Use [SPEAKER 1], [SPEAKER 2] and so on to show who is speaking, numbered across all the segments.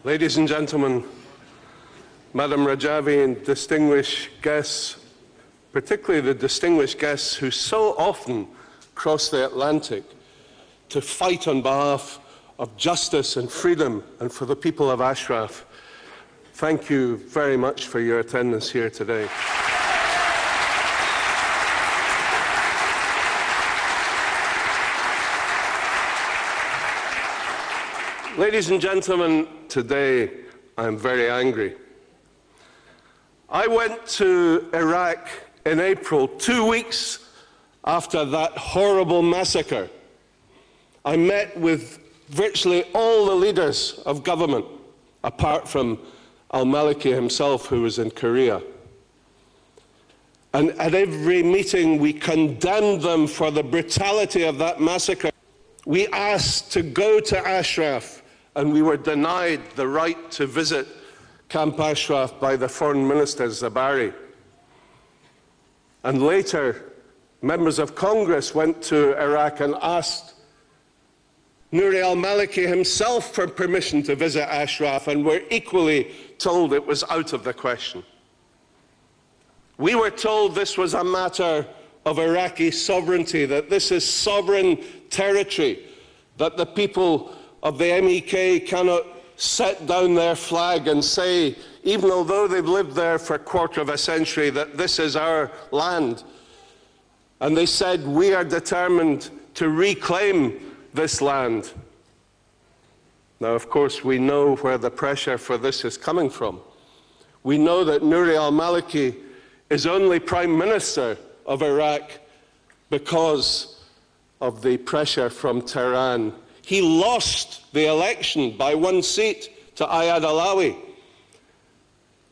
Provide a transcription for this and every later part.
[SPEAKER 1] Ladies and gentlemen, Madam Rajavi and distinguished guests, particularly the distinguished guests who so often cross the Atlantic to fight on behalf of justice and freedom and for the people of Ashraf, thank you very much for your attendance here today. Ladies and gentlemen, today I'm very angry. I went to Iraq in April, 2 weeks after that horrible massacre. I met with virtually all the leaders of government, apart from al-Maliki himself, who was in Korea. And at every meeting, we condemned them for the brutality of that massacre. We asked to go to Ashraf, and we were denied the right to visit Camp Ashraf by the Foreign Minister Zabari. And later, members of Congress went to Iraq and asked Nouri al-Maliki himself for permission to visit Ashraf, and were equally told it was out of the question. We were told this was a matter of Iraqi sovereignty, that this is sovereign territory, that the people of the MEK cannot set down their flag and say, even although they've lived there for a quarter of a century, that this is our land. And they said, we are determined to reclaim this land. Now, of course, we know where the pressure for this is coming from. We know that Nouri al-Maliki is only Prime Minister of Iraq because of the pressure from Tehran. He lost the election by 1 seat to Ayad Alawi.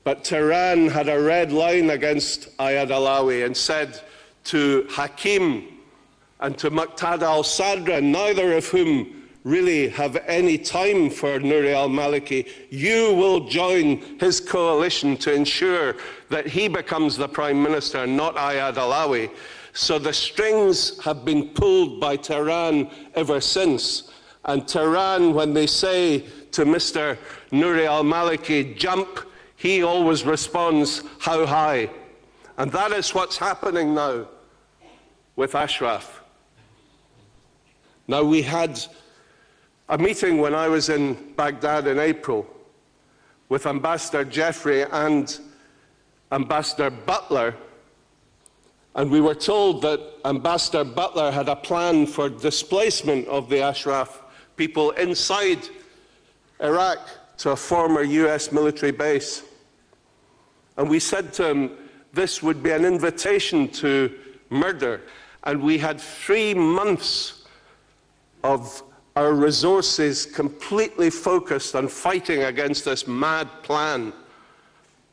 [SPEAKER 1] But Tehran had a red line against Ayad Alawi and said to Hakim and to Muqtada al-Sadr, neither of whom really have any time for Nouri al-Maliki, you will join his coalition to ensure that he becomes the Prime Minister, not Ayad Alawi. So the strings have been pulled by Tehran ever since. And Tehran, when they say to Mr. Nouri al-Maliki, jump, he always responds, how high? And that is what's happening now with Ashraf. Now, we had a meeting when I was in Baghdad in April with Ambassador Jeffrey and Ambassador Butler, and we were told that Ambassador Butler had a plan for displacement of the Ashraf people inside Iraq to a former US military base. And we said to him, this would be an invitation to murder. And we had 3 months of our resources completely focused on fighting against this mad plan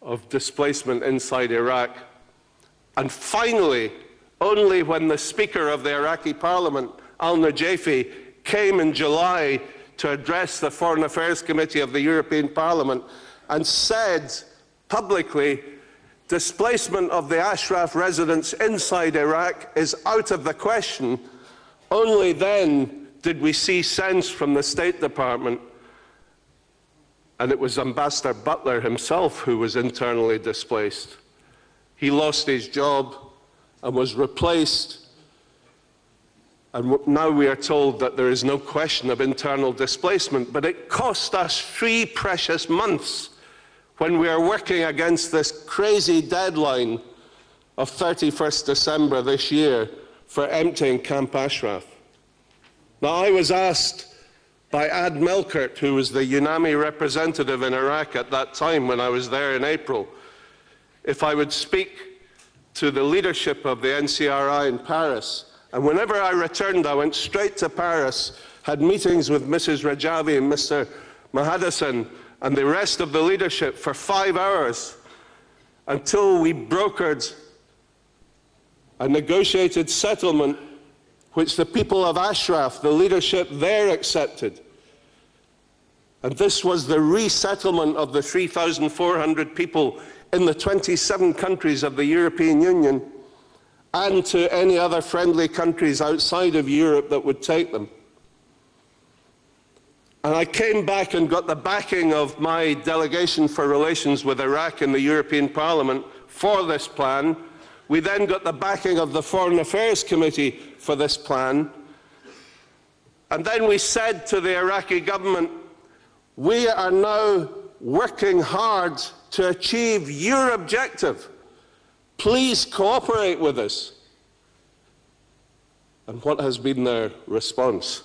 [SPEAKER 1] of displacement inside Iraq. And finally, only when the Speaker of the Iraqi Parliament, al-Najafi, came in July to address the Foreign Affairs Committee of the European Parliament and said publicly, displacement of the Ashraf residents inside Iraq is out of the question, only then did we see sense from the State Department, and it was Ambassador Butler himself who was internally displaced. He lost his job and was replaced. And now we are told that there is no question of internal displacement, but it cost us 3 precious months when we are working against this crazy deadline of 31st December this year for emptying Camp Ashraf. Now, I was asked by Ad Melkert, who was the UNAMI representative in Iraq at that time when I was there in April, if I would speak to the leadership of the NCRI in Paris. And whenever I returned, I went straight to Paris, had meetings with Mrs. Rajavi and Mr. Mahadassan and the rest of the leadership for 5 hours until we brokered a negotiated settlement which the people of Ashraf, the leadership there, accepted. And this was the resettlement of the 3,400 people in the 27 countries of the European Union and to any other friendly countries outside of Europe that would take them. And I came back and got the backing of my delegation for relations with Iraq in the European Parliament for this plan. We then got the backing of the Foreign Affairs Committee for this plan. And then we said to the Iraqi government, we are now working hard to achieve your objective. Please cooperate with us. And what has been their response?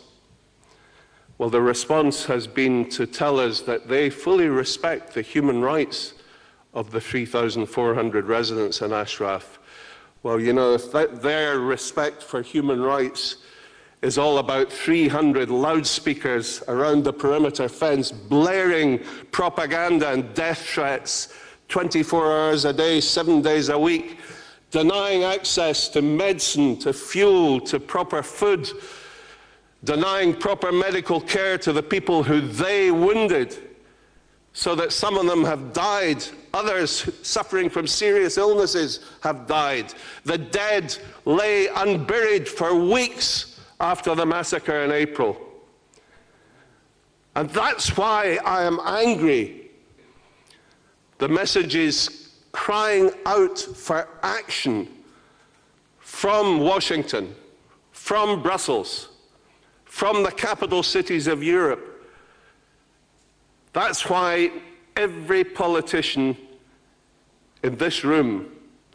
[SPEAKER 1] Well, the response has been to tell us that they fully respect the human rights of the 3,400 residents in Ashraf. Well, you know, if their respect for human rights is all about 300 loudspeakers around the perimeter fence blaring propaganda and death threats 24 hours a day, 7 days a week, denying access to medicine, to fuel, to proper food, denying proper medical care to the people who they wounded, so that some of them have died, others suffering from serious illnesses have died. The dead lay unburied for weeks after the massacre in April. And that's why I am angry. The message is crying out for action from Washington, from Brussels, from the capital cities of Europe. That's why every politician in this room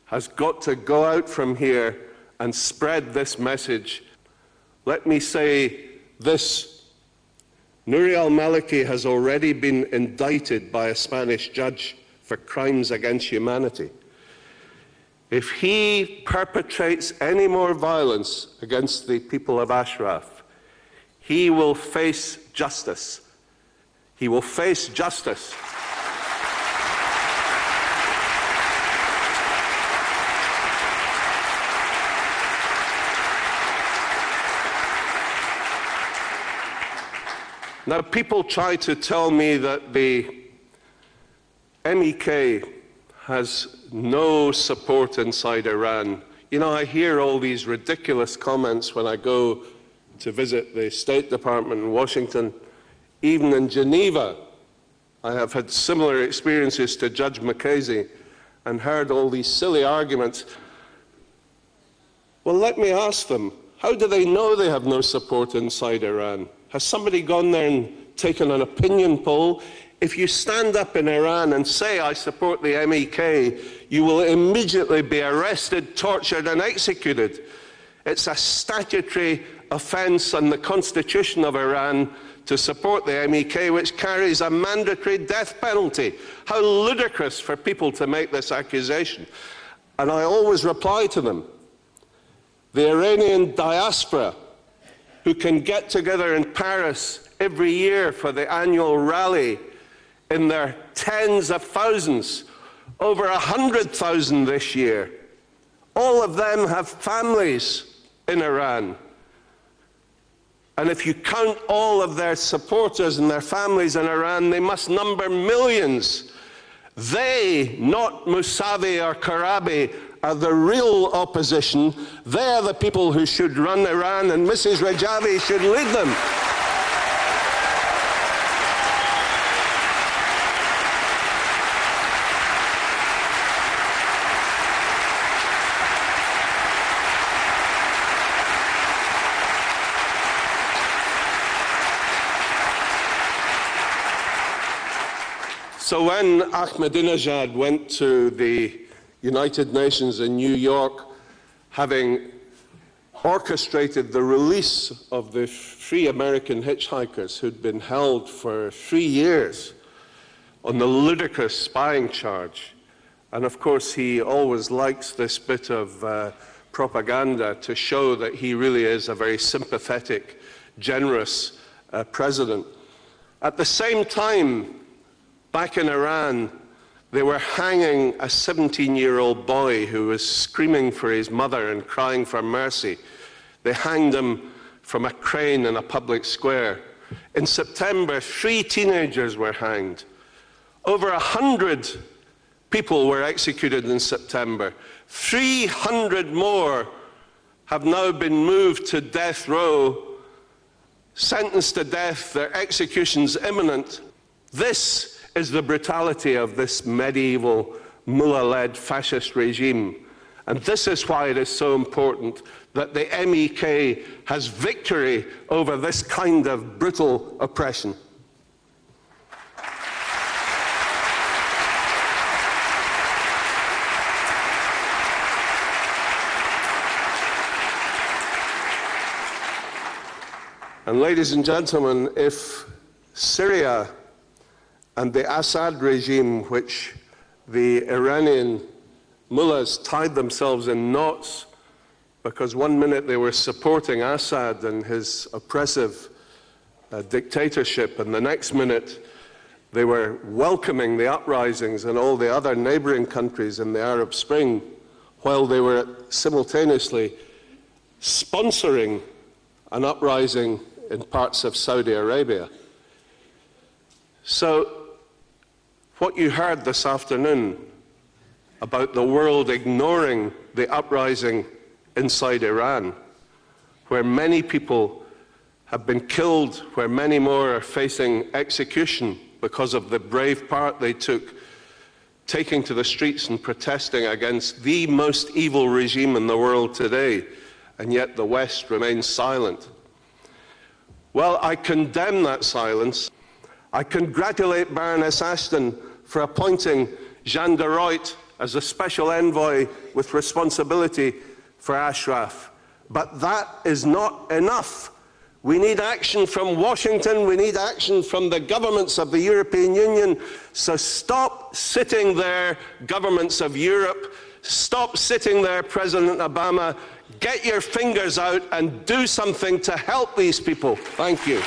[SPEAKER 1] has got to go out from here and spread this message. Let me say this. Nouri al-Maliki has already been indicted by a Spanish judge for crimes against humanity. If he perpetrates any more violence against the people of Ashraf, he will face justice. He will face justice. Now, people try to tell me that the MEK has no support inside Iran. You know, I hear all these ridiculous comments when I go to visit the State Department in Washington. Even in Geneva, I have had similar experiences to Judge Mukasey and heard all these silly arguments. Well, let me ask them, how do they know they have no support inside Iran? Has somebody gone there and taken an opinion poll? If you stand up in Iran and say, I support the MEK, you will immediately be arrested, tortured, and executed. It's a statutory offense on the constitution of Iran to support the MEK, which carries a mandatory death penalty. How ludicrous for people to make this accusation. And I always reply to them, the Iranian diaspora, who can get together in Paris every year for the annual rally in their tens of thousands, over 100,000 this year. All of them have families in Iran. And if you count all of their supporters and their families in Iran, they must number millions. They, not Mousavi or Karabi, are the real opposition. They are the people who should run Iran, and Mrs. Rajavi should lead them. So when Ahmadinejad went to the United Nations in New York, having orchestrated the release of the 3 American hitchhikers who'd been held for 3 years on the ludicrous spying charge, and of course he always likes this bit of propaganda to show that he really is a very sympathetic, generous president. At the same time, back in Iran, they were hanging a 17-year-old boy who was screaming for his mother and crying for mercy. They hanged him from a crane in a public square. In September, 3 teenagers were hanged. Over 100 people were executed in September. 300 more have now been moved to death row sentenced to death, their executions imminent. This is the brutality of this medieval mullah-led fascist regime. And this is why it is so important that the MEK has victory over this kind of brutal oppression. And ladies and gentlemen, if Syria and the Assad regime, which the Iranian mullahs tied themselves in knots because one minute they were supporting Assad and his oppressive dictatorship, and the next minute they were welcoming the uprisings in all the other neighboring countries in the Arab Spring, while they were simultaneously sponsoring an uprising in parts of Saudi Arabia. So what you heard this afternoon about the world ignoring the uprising inside Iran, where many people have been killed, where many more are facing execution because of the brave part they took, taking to the streets and protesting against the most evil regime in the world today, and yet the West remains silent. Well, I condemn that silence. I congratulate Baroness Ashton for appointing Jean de Ruyt as a special envoy with responsibility for Ashraf. But that is not enough. We need action from Washington. We need action from the governments of the European Union. So stop sitting there, governments of Europe. Stop sitting there, President Obama. Get your fingers out and do something to help these people. Thank you.